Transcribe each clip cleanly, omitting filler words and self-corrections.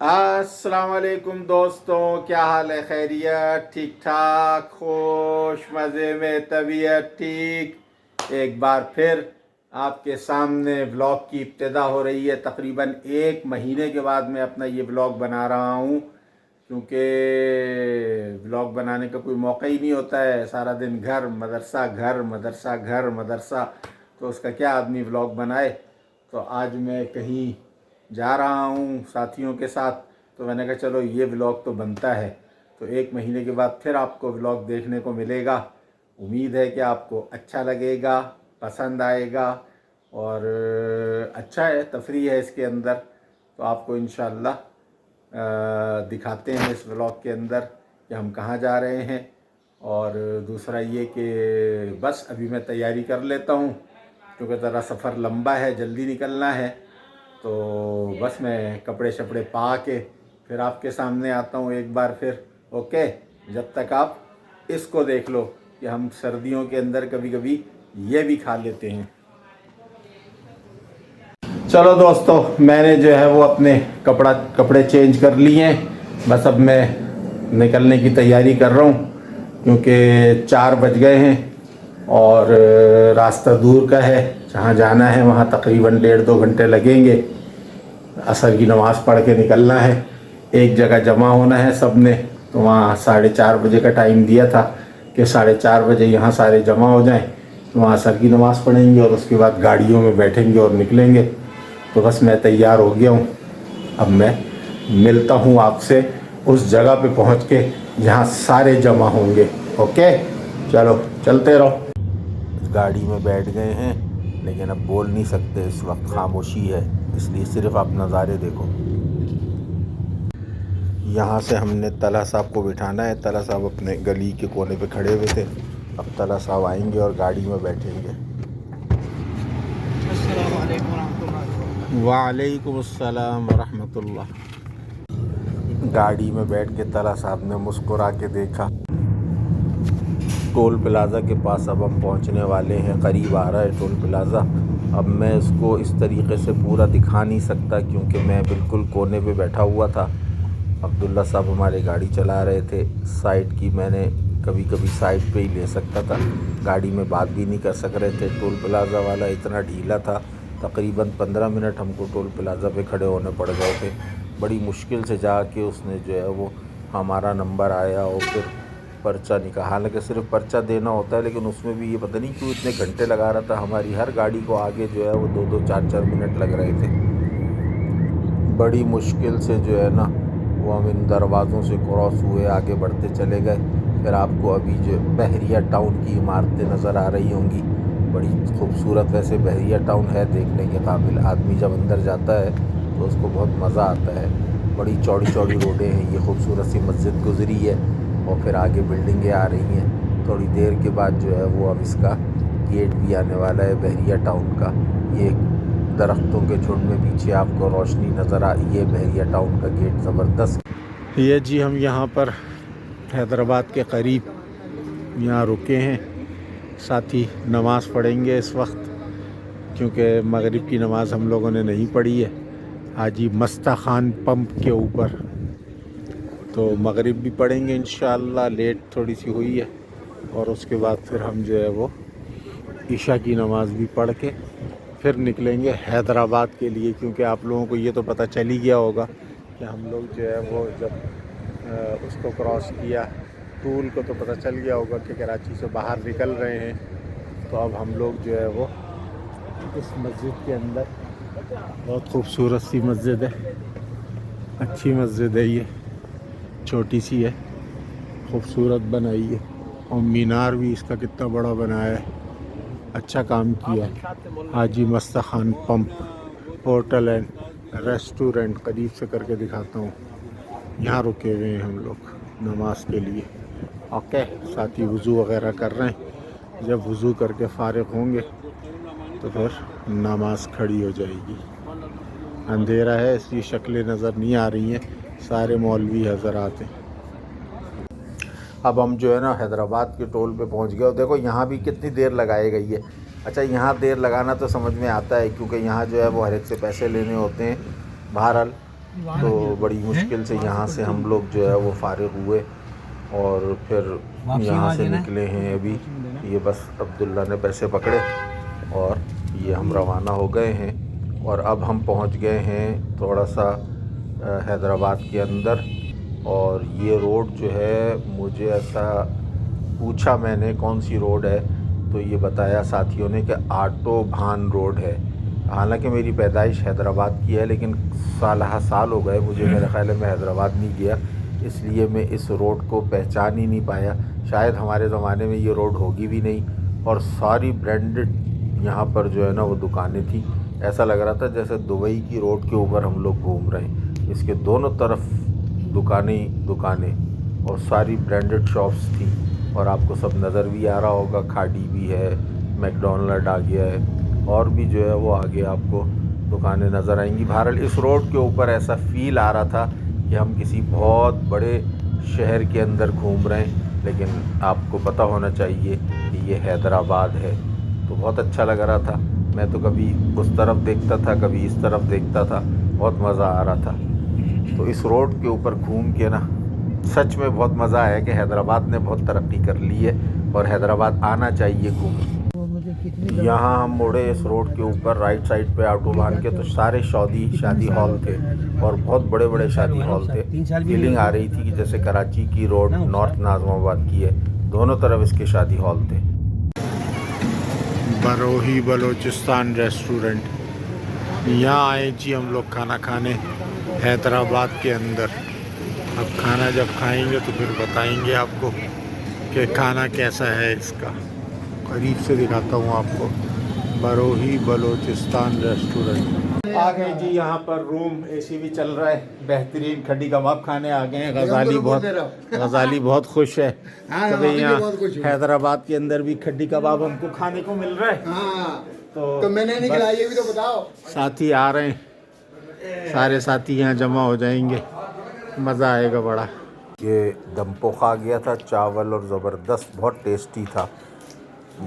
अस्सलाम वालेकुम दोस्तों, क्या हाल है? खैरियत? ठीक ठाक, खुश, मज़े में, तबीयत ठीक। एक बार फिर आपके सामने व्लॉग की इब्तिदा हो रही है। तकरीबन 1 महीने के बाद मैं अपना ये व्लॉग बना रहा हूँ, क्योंकि व्लॉग बनाने का कोई मौका ही नहीं होता है। सारा दिन घर मदरसा, घर मदरसा, घर मदरसा, तो उसका क्या आदमी व्लॉग बनाए। तो आज मैं कहीं जा रहा हूँ साथियों के साथ, तो मैंने कहा चलो ये व्लॉग तो बनता है। तो 1 महीने के बाद फिर आपको व्लॉग देखने को मिलेगा। उम्मीद है कि आपको अच्छा लगेगा, पसंद आएगा, और अच्छा है, तफरीह है इसके अंदर। तो आपको इंशाअल्लाह दिखाते हैं इस व्लॉग के अंदर कि हम कहाँ जा रहे हैं। और दूसरा ये कि बस अभी मैं तैयारी कर लेता हूँ, क्योंकि ज़रा सफ़र लंबा है, जल्दी निकलना है। तो बस मैं कपड़े शपड़े पा के फिर आपके सामने आता हूँ एक बार फिर। ओके, जब तक आप इसको देख लो कि हम सर्दियों के अंदर कभी कभी ये भी खा लेते हैं। चलो दोस्तों, मैंने जो है वो अपने कपड़े चेंज कर लिए हैं। बस अब मैं निकलने की तैयारी कर रहा हूँ, क्योंकि 4 बज गए हैं और रास्ता दूर का है। जहाँ जाना है वहाँ तकरीबन 1.5-2 घंटे लगेंगे। असर की नमाज़ पढ़ के निकलना है, एक जगह जमा होना है सब ने। तो वहाँ 4:30 बजे का टाइम दिया था कि 4:30 बजे यहाँ सारे जमा हो जाएं। तो वहाँ असर की नमाज़ पढ़ेंगे और उसके बाद गाड़ियों में बैठेंगे और निकलेंगे। तो बस मैं तैयार हो गया हूँ। अब मैं मिलता हूँ आपसे उस जगह पे पहुँच के जहाँ सारे जमा होंगे। ओके, चलो चलते रहो। गाड़ी में बैठ गए हैं, लेकिन अब बोल नहीं सकते, इस वक्त खामोशी है, इसलिए सिर्फ आप नज़ारे देखो। यहाँ से हमने तला साहब को बिठाना है। तला साहब अपने गली के कोने पे खड़े हुए थे। अब तला साहब आएंगे और गाड़ी में बैठेंगे। वालेकुम अस्सलाम वरहमतुल्लाह। गाड़ी में बैठ के तला साहब ने मुस्कुरा के देखा। टोल प्लाज़ा के पास अब हम पहुंचने वाले हैं, करीब आ रहा है टोल प्लाज़ा। अब मैं इसको इस तरीके से पूरा दिखा नहीं सकता, क्योंकि मैं बिल्कुल कोने पे बैठा हुआ था। अब्दुल्ला साहब हमारे गाड़ी चला रहे थे। साइड की मैंने कभी कभी साइड पे ही ले सकता था, गाड़ी में बात भी नहीं कर सक रहे थे। टोल प्लाज़ा वाला इतना ढीला था, तकरीबन 15 मिनट हमको टोल प्लाज़ा पे खड़े होने पड़ गए थे। बड़ी मुश्किल से जाके उसने जो है वो हमारा नंबर आया और फिर पर्चा निकाला। हालांकि सिर्फ पर्चा देना होता है, लेकिन उसमें भी ये पता नहीं क्यों इतने घंटे लगा रहा था। हमारी हर गाड़ी को आगे जो है वो 2-2, 4-4 मिनट लग रहे थे। बड़ी मुश्किल से जो है ना वो हम इन दरवाज़ों से क्रॉस हुए, आगे बढ़ते चले गए। फिर आपको अभी जो बहरिया टाउन की इमारतें नज़र आ रही होंगी, बड़ी खूबसूरत। वैसे बहरिया टाउन है देखने के काबिल। आदमी जब अंदर जाता है तो उसको बहुत मज़ा आता है। बड़ी चौड़ी चौड़ी रोडें हैं, ये खूबसूरत सी मस्जिद गुजरी है और फिर आगे बिल्डिंगें आ रही हैं। थोड़ी देर के बाद जो है वो अब इसका गेट भी आने वाला है बहरिया टाउन का। ये दरख्तों के झुंड में पीछे आपको रोशनी नज़र आ, ये बहरिया टाउन का गेट ज़बरदस्त। ये जी हम यहाँ पर हैदराबाद के करीब यहाँ रुके हैं। साथ ही नमाज़ पढ़ेंगे इस वक्त, क्योंकि मगरिब की नमाज़ हम लोगों ने नहीं पढ़ी है। हाजी मस्ता खान पंप के ऊपर, तो मगरिब भी पढ़ेंगे इंशाअल्लाह। लेट थोड़ी सी हुई है, और उसके बाद फिर हम जो है वो ईशा की नमाज़ भी पढ़ के फिर निकलेंगे हैदराबाद के लिए। क्योंकि आप लोगों को ये तो पता चल ही गया होगा कि हम लोग जो है वो जब उसको क्रॉस किया, टूल को, तो पता चल गया होगा कि कराची से बाहर निकल रहे हैं। तो अब हम लोग जो है वो इस मस्जिद के अंदर, बहुत खूबसूरत सी मस्जिद है, अच्छी मस्जिद है, ये छोटी सी है, खूबसूरत बनाई है। और मीनार भी इसका कितना बड़ा बनाया है, अच्छा काम किया है। Haji Masta Khan pump hotel and restaurant, करीब से करके दिखाता हूँ। यहाँ रुके हुए हैं हम लोग नमाज के लिए। ओके, साथ ही वज़ू वगैरह कर रहे हैं। जब वज़ू करके फ़ारिग होंगे तो फिर नमाज खड़ी हो जाएगी। अंधेरा है इसलिए शक्लें नज़र नहीं आ रही हैं, सारे मौलवी हज़रात हैं। अब हम जो है ना हैदराबाद के टोल पे पहुंच गए। और देखो यहाँ भी कितनी देर लगाई गई है। अच्छा, यहाँ देर लगाना तो समझ में आता है, क्योंकि यहाँ जो है वो हर एक से पैसे लेने होते हैं। बहरहाल तो बड़ी मुश्किल से यहाँ से हम लोग जो है वो फारिग हुए और फिर यहाँ से निकले हैं अभी। ये बस अब्दुल्ला ने पैसे पकड़े और ये हम रवाना हो गए हैं और अब हम पहुँच गए हैं थोड़ा सा हैदराबाद के अंदर। और ये रोड जो है, मुझे ऐसा पूछा मैंने कौन सी रोड है, तो ये बताया साथियों ने कि आटो भान रोड है। हालांकि मेरी पैदाइश हैदराबाद की है, लेकिन साल हो गए मुझे, मेरे ख़्याल है मैं हैदराबाद नहीं गया, इसलिए मैं इस रोड को पहचान ही नहीं पाया। शायद हमारे ज़माने में ये रोड होगी भी नहीं। और सारी ब्रांडेड यहाँ पर जो है ना वो दुकानें थी। ऐसा लग रहा था जैसे दुबई की रोड के ऊपर हम लोग घूम रहे हैं। इसके दोनों तरफ दुकानें और सारी ब्रांडेड शॉप्स थी। और आपको सब नज़र भी आ रहा होगा, खाड़ी भी है, मैकडोनल्ड आ गया है, और भी जो है वो आगे आपको दुकानें नज़र आएंगी। बहरहाल इस रोड के ऊपर ऐसा फ़ील आ रहा था कि हम किसी बहुत बड़े शहर के अंदर घूम रहे हैं, लेकिन आपको पता होना चाहिए कि ये हैदराबाद है। तो बहुत अच्छा लग रहा था। मैं तो कभी उस तरफ देखता था, कभी इस तरफ देखता था, बहुत मज़ा आ रहा था। तो इस रोड के ऊपर घूम के ना सच में बहुत मज़ा आया कि हैदराबाद ने बहुत तरक्की कर ली है और हैदराबाद आना चाहिए घूमने। यहाँ हम मुड़े इस रोड के ऊपर राइट साइड पे ऑटो भान के, तो सारे शादी हॉल थे और बहुत बड़े बड़े शादी हॉल थे। फीलिंग आ रही थी कि जैसे कराची की रोड नॉर्थ नाज़िमाबाद की है, दोनों तरफ इसके शादी हॉल थे। बरोही बलोचिस्तान रेस्टोरेंट, यहाँ आए जी हम लोग खाना खाने हैदराबाद के अंदर। अब खाना जब खाएंगे तो फिर बताएंगे आपको कि खाना कैसा है इसका। करीब से दिखाता हूँ आपको, बरोही बलोचिस्तान रेस्टोरेंट। आ गए जी यहाँ पर, रूम एसी भी चल रहा है, बेहतरीन खड्डी कबाब खाने आ गए हैं। गजाली बहुत खुश है कि यहाँ हैदराबाद के अंदर भी खड्डी कबाब हमको खाने को मिल रहा है। तो मैंने नहीं खिलाई, ये भी तो बताओ। साथी आ रहे हैं, सारे साथी यहाँ जमा हो जाएंगे, मज़ा आएगा बड़ा। ये दम पोहा आ गया था, चावल और ज़बरदस्त, बहुत टेस्टी था,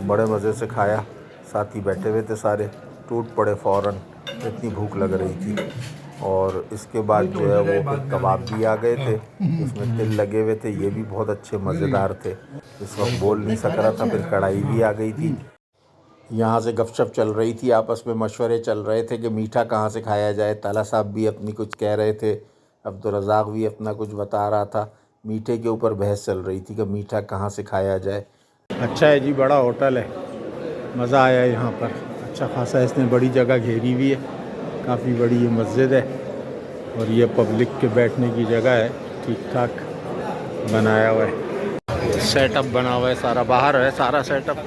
बड़े मज़े से खाया। साथी बैठे हुए थे सारे, टूट पड़े फ़ौरन, इतनी भूख लग रही थी। और इसके बाद जो है वो फिर कबाब भी आ गए थे, इसमें तिल लगे हुए थे, ये भी बहुत अच्छे मज़ेदार थे। इस वक्त बोल नहीं सक रहा था। फिर कढ़ाई भी आ गई थी। यहाँ से गपशप चल रही थी, आपस में मशवरे चल रहे थे कि मीठा कहाँ से खाया जाए। ताला साहब भी अपनी कुछ कह रहे थे, अब्दुर्रज़ाक भी अपना कुछ बता रहा था। मीठे के ऊपर बहस चल रही थी कि मीठा कहाँ से खाया जाए। अच्छा है जी, बड़ा होटल है, मज़ा आया यहाँ पर, अच्छा खासा। इसने बड़ी जगह घेरी हुई है, काफ़ी बड़ी ये मस्जिद है और ये पब्लिक के बैठने की जगह है, ठीक ठाक बनाया हुआ है, सेटअप बना हुआ है सारा। बाहर है सारा सेटअप,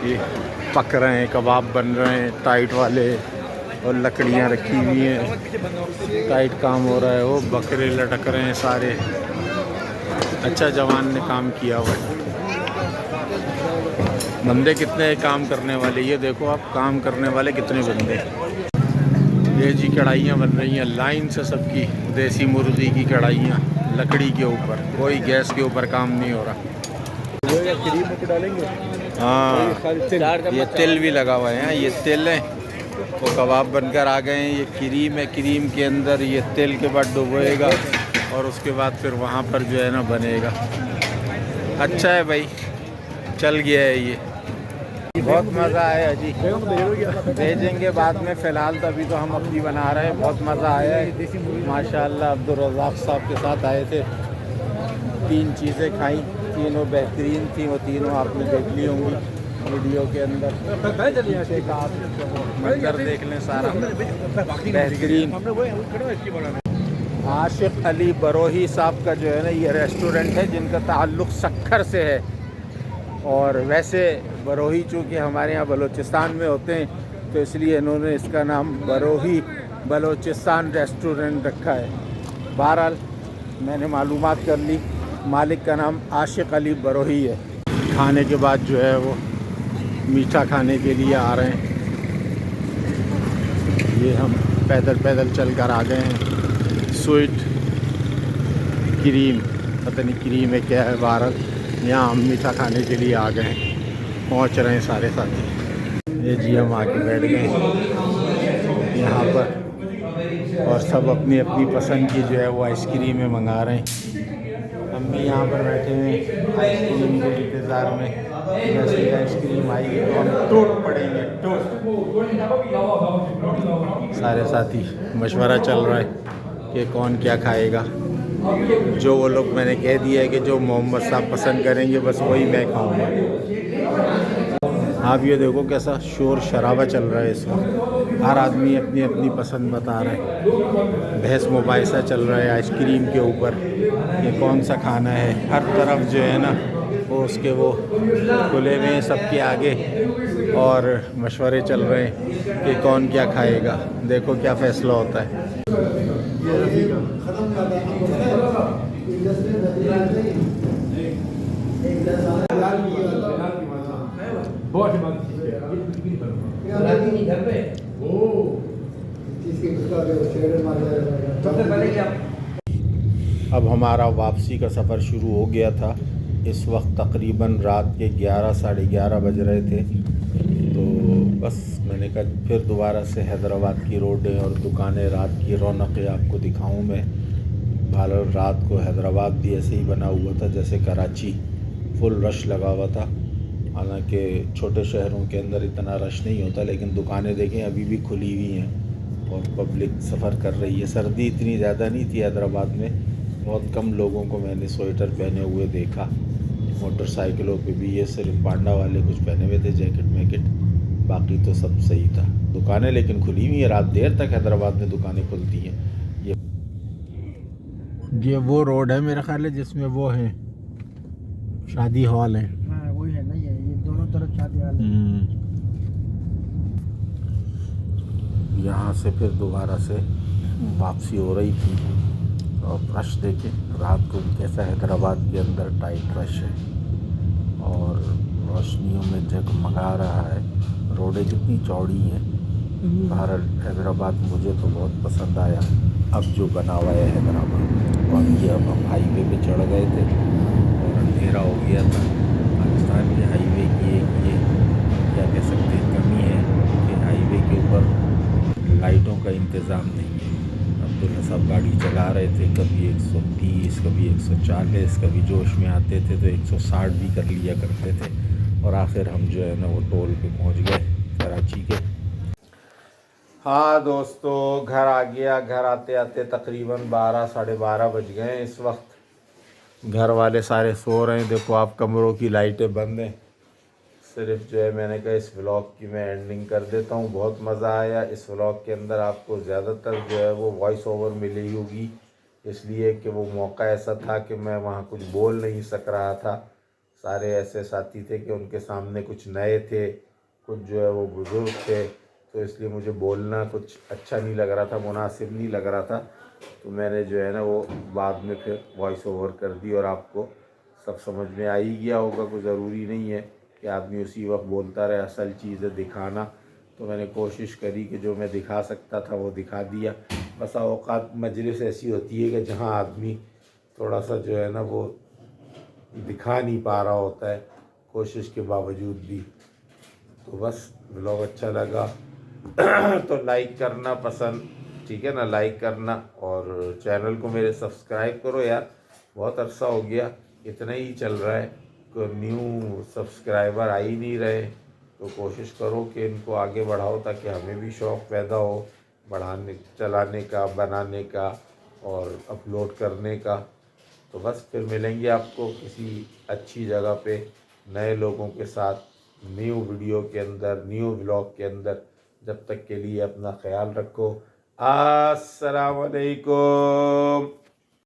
ये पक रहे हैं, कबाब बन रहे हैं टाइट वाले, और लकड़ियाँ रखी हुई हैं, टाइट काम हो रहा है। वो बकरे लटक रहे हैं सारे। अच्छा जवान ने काम किया हुआ है। बंदे कितने काम करने वाले, ये देखो आप, काम करने वाले कितने बंदे। ये जी कढ़ाइयाँ बन रही हैं लाइन से सबकी, देसी मुर्गी की कढ़ाइयाँ लकड़ी के ऊपर, कोई गैस के ऊपर काम नहीं हो रहा। हाँ, ये तिल भी लगा हुआ है, ये तिल है, वो कबाब बनकर आ गए हैं। ये क्रीम है, क्रीम के अंदर ये तिल के बाद डुबोएगा और उसके बाद फिर वहाँ पर जो है ना बनेगा। अच्छा है भाई, चल गया है ये, बहुत मज़ा आया जी। भेजेंगे बाद में, फ़िलहाल तो अभी तो हम अपनी बना रहे हैं। बहुत मज़ा आया है माशाल्लाह। अब्दुर्रज़ाक साहब के साथ आए थे, 3 चीज़ें खाई, तीनों बेहतरीन थी। वो तीनों आपने देख ली होंगी वीडियो के अंदर। मंजर देख लें सारा बेहतरीन। आशिक अली बरोही साहब का जो है ना ये रेस्टोरेंट है, जिनका ताल्लुक़ सक्खर से है। और वैसे बरोही चूँकि हमारे यहाँ बलूचिस्तान में होते हैं, तो इसलिए इन्होंने इसका नाम बरोही बलूचिस्तान रेस्टोरेंट रखा है। बहरहाल मैंने मालूमात कर ली, मालिक का नाम आशिक अली बरोही है। खाने के बाद जो है वो मीठा खाने के लिए आ रहे हैं। ये हम पैदल चल कर आ गए हैं। स्वीट क्रीम, पता नहीं क्रीम है क्या है, बहरहाल यहाँ हम मीठा खाने के लिए आ गए हैं। पहुँच रहे हैं सारे साथी। ये जी हम आके बैठ गए हैं यहाँ पर। और सब अपनी अपनी पसंद की जो है वो आइसक्रीमें मंगा रहे हैं। हम भी यहाँ पर बैठे हुए आइसक्रीम के इंतज़ार में। जैसे ही आइसक्रीम आएगी तो हम टूट पड़ेंगे, टूट। सारे साथी मशवरा चल रहा है कि कौन क्या खाएगा। जो वो लोग मैंने कह दिया है कि जो मोहम्मद साहब पसंद करेंगे बस वही मैं खाऊंगा। आप ये देखो कैसा शोर शराबा चल रहा है इस वक्त। हर आदमी अपनी अपनी पसंद बता रहा है। बहस मुबाहिसा चल रहा है आइसक्रीम के ऊपर, ये कौन सा खाना है। हर तरफ जो है ना वो उसके वो खुले में सबके आगे और मशवरे चल रहे हैं कि कौन क्या खाएगा। देखो क्या फ़ैसला होता है। अब हमारा वापसी का सफ़र शुरू हो गया था। इस वक्त तकरीबन रात के 11 साढ़े 11 बज रहे थे। तो बस मैंने कहा फिर दोबारा से हैदराबाद की रोडें और दुकानें, रात की रौनकें आपको दिखाऊं मैं। बहरहाल रात को हैदराबाद भी ऐसे ही बना हुआ था जैसे कराची, फुल रश लगा हुआ था। हालांकि छोटे शहरों के अंदर इतना रश नहीं होता, लेकिन दुकानें देखें अभी भी खुली हुई हैं और पब्लिक सफ़र कर रही है। सर्दी इतनी ज़्यादा नहीं थी हैदराबाद में, बहुत कम लोगों को मैंने स्वेटर पहने हुए देखा। मोटरसाइकिलों पे भी ये सिर्फ पांडा वाले कुछ पहने हुए थे, जैकेट मैकेट, बाकी तो सब सही था। दुकानें लेकिन खुली हुई हैं, रात देर तक हैदराबाद में दुकानें खुलती हैं। ये वो रोड है मेरा ख्याल है जिसमें वो है शादी हॉल है। हाँ वही है ना, ये दोनों तरफ शादी हॉल है। यहाँ से फिर दोबारा से वापसी हो रही थी और रश देखें रात को भी कैसा हैदराबाद के अंदर टाइट रश है और रोशनियों में जगमगा रहा है। रोडें कितनी चौड़ी हैं। बहरहाल हैदराबाद मुझे तो बहुत पसंद आया अब जो बना हुआ है हैदराबाद। और ये अब हम हाईवे पे चढ़ गए थे और अंधेरा हो गया था। पाकिस्तान के हाईवे की एक ये क्या कह सकते हैं कमी है कि हाईवे के ऊपर लाइटों का इंतज़ाम नहीं है। अब्दुल्ला साहब गाड़ी चला रहे थे, कभी 130, कभी 140, कभी जोश में आते थे तो 160 भी कर लिया करते थे। और आखिर हम जो है ना वो टोल पे पहुंच गए कराची के। हाँ दोस्तों, घर आ गया। घर आते आते तकरीबन 12 साढ़े 12 बज गए। इस वक्त घर वाले सारे सो रहे हैं। देखो आप, कमरों की लाइटें बंद हैं। सिर्फ जो है मैंने कहा इस व्लॉग की मैं एंडिंग कर देता हूँ। बहुत मज़ा आया इस व्लॉग के अंदर। आपको ज़्यादातर जो है वो वॉइस ओवर मिली होगी, इसलिए कि वो मौका ऐसा था कि मैं वहाँ कुछ बोल नहीं सक रहा था। सारे ऐसे साथी थे कि उनके सामने कुछ नए थे, कुछ जो है वो बुज़ुर्ग थे, तो इसलिए मुझे बोलना कुछ अच्छा नहीं लग रहा था, मुनासिब नहीं लग रहा था। तो मैंने जो है ना वो बाद में फिर वॉइस ओवर कर दी और आपको सब समझ में आ ही गया होगा। कोई ज़रूरी नहीं है कि आदमी उसी वक्त बोलता रहे। असल चीज़ है दिखाना, तो मैंने कोशिश करी कि जो मैं दिखा सकता था वो दिखा दिया। बस औकात मजलिस ऐसी होती है कि जहाँ आदमी थोड़ा सा जो है ना वो दिखा नहीं पा रहा होता है कोशिश के बावजूद भी। तो बस व्लॉग अच्छा लगा तो लाइक करना, पसंद ठीक है ना, लाइक करना और चैनल को मेरे सब्सक्राइब करो यार। बहुत अरसा हो गया, इतना ही चल रहा है, कोई न्यू सब्सक्राइबर आ ही नहीं रहे। तो कोशिश करो कि इनको आगे बढ़ाओ ताकि हमें भी शौक़ पैदा हो बढ़ाने, चलाने का, बनाने का और अपलोड करने का। तो बस फिर मिलेंगे आपको किसी अच्छी जगह पे नए लोगों के साथ, न्यू वीडियो के अंदर, न्यू व्लॉग के अंदर। जब तक के लिए अपना ख्याल रखो। अस्सलाम वालेकुम।